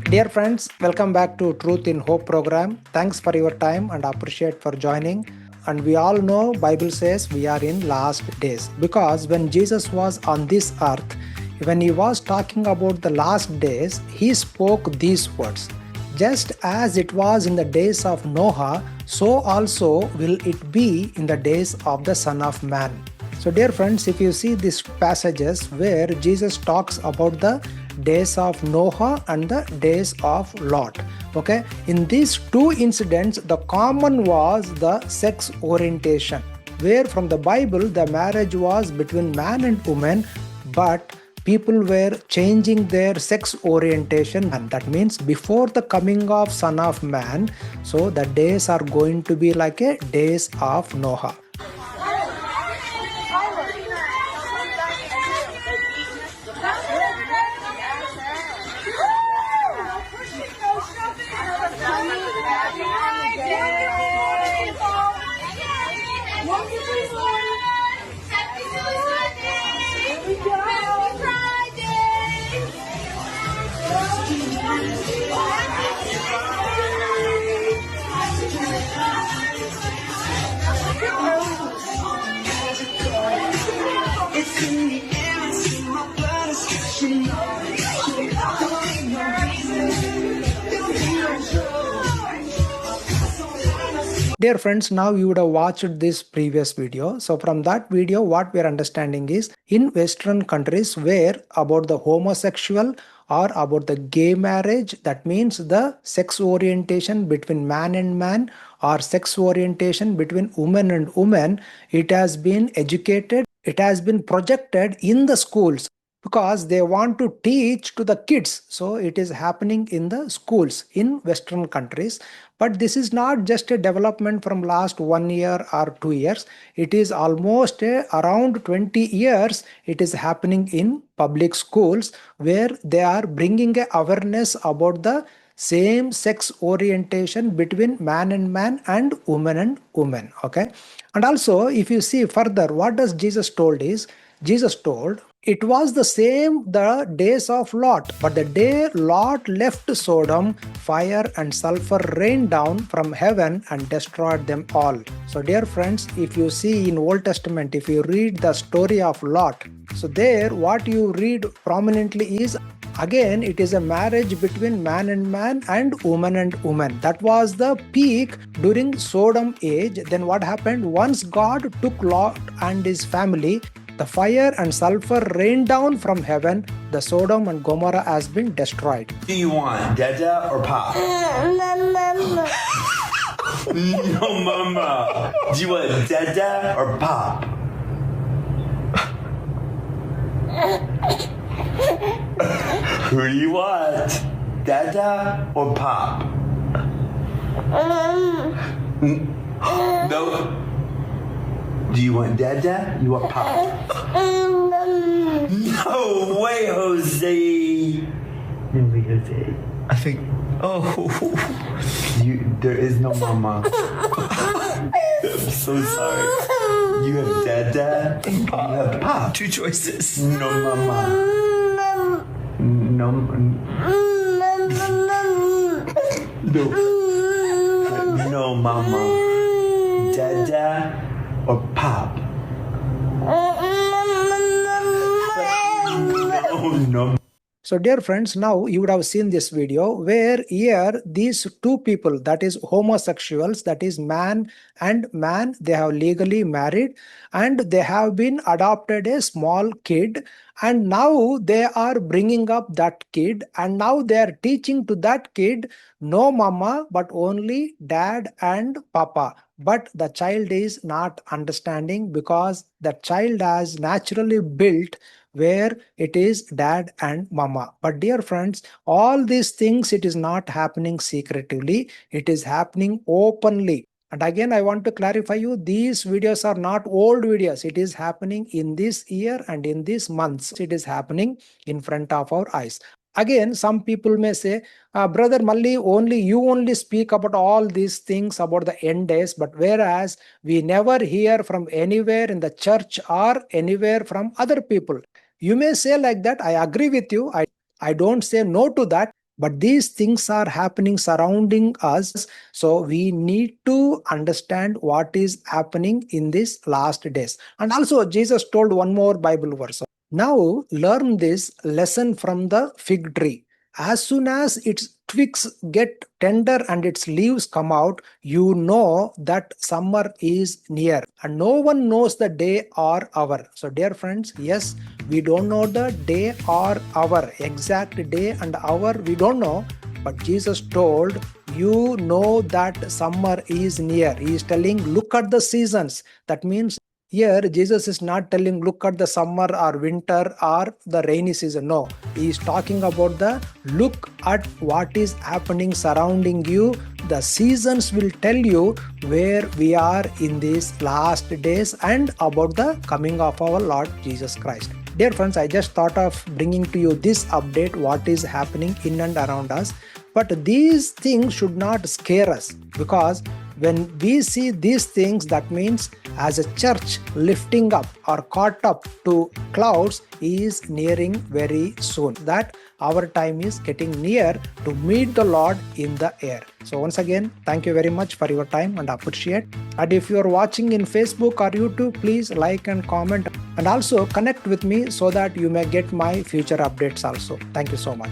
Dear friends, welcome back to Truth in Hope program. Thanks for your time and appreciate for joining. And we all know Bible says we are in last days because when Jesus was on this earth, when he was talking about the last days, he spoke these words. Just as it was in the days of Noah, so also will it be in the days of the Son of Man. So dear friends, if you see these passages where Jesus talks about the days of Noah and the days of Lot. Okay, in these two incidents, the common was the sex orientation, where from the Bible the marriage was between man and woman, but people were changing their sex orientation, and that means before the coming of Son of Man, so the days are going to be like a days of Noah. Dear friends, now you would have watched this previous video. So from that video, what we are understanding is in Western countries where about the homosexual or about the gay marriage, that means the sex orientation between man and man or sex orientation between woman and woman, it has been educated, it has been projected in the schools because they want to teach to the kids. So it is happening in the schools in Western countries. But this is not just a development from last 1 year or 2 years. It is almost around 20 years. It is happening in public schools where they are bringing awareness about the same sex orientation between man and woman. Okay. And also if you see further, what does Jesus told is, Jesus told, it was the same the days of Lot, but the day Lot left Sodom, fire and sulfur rained down from heaven and destroyed them all. So dear friends, if you see in Old Testament, if you read the story of Lot, so there what you read prominently is, again it is a marriage between man and woman. That was the peak during Sodom age. Then what happened? Once God took Lot and his family, the fire and sulfur rained down from heaven. The Sodom and Gomorrah has been destroyed. Do you want Dada or Pop? No, Mama. Do you want Dada or Pop? Who do you want? Dada or Pop? No. Do you want Dada? You want Pop? No way, Jose. No way, Jose. I think. Oh. There is no Mama. I'm so sorry. You have Dada and Pop. You have Pop. Two choices. No Mama. No. No Mama. Dada or Pop? No. So dear friends, now you would have seen this video where here these two people, that is homosexuals, that is man and man, they have legally married and they have been adopted a small kid, and now they are bringing up that kid and now they are teaching to that kid no mama but only dad and papa. But the child is not understanding because the child has naturally built where it is dad and mama. But dear friends, all these things, it is not happening secretively, it is happening openly. And again, I want to clarify you, these videos are not old videos. It is happening in this year and in these months. It is happening in front of our eyes. Again, some people may say, Brother Malli, you only speak about all these things about the end days, but whereas we never hear from anywhere in the church or anywhere from other people. You may say like that, I agree with you. I don't say no to that. but these things are happening surrounding us. So we need to understand what is happening in these last days. And also Jesus told one more Bible verse. Now learn this lesson from the fig tree. As soon as its twigs get tender and its leaves come out, you know that summer is near, and no one knows the day or hour. So dear friends, yes, we don't know the day or hour, exact day and hour we don't know, but Jesus told, you know that summer is near. He is telling, look at the seasons. That means here Jesus is not telling look at the summer or winter or the rainy season. No, he is talking about the look at what is happening surrounding you. The seasons will tell you where we are in these last days and about the coming of our Lord Jesus Christ. Dear friends, I just thought of bringing to you this update, what is happening in and around us. But these things should not scare us, because when we see these things, that means as a church lifting up or caught up to clouds is nearing very soon. That our time is getting near to meet the Lord in the air. So once again, thank you very much for your time and appreciate. And if you are watching in Facebook or YouTube, please like and comment, and also connect with me so that you may get my future updates also. Thank you so much.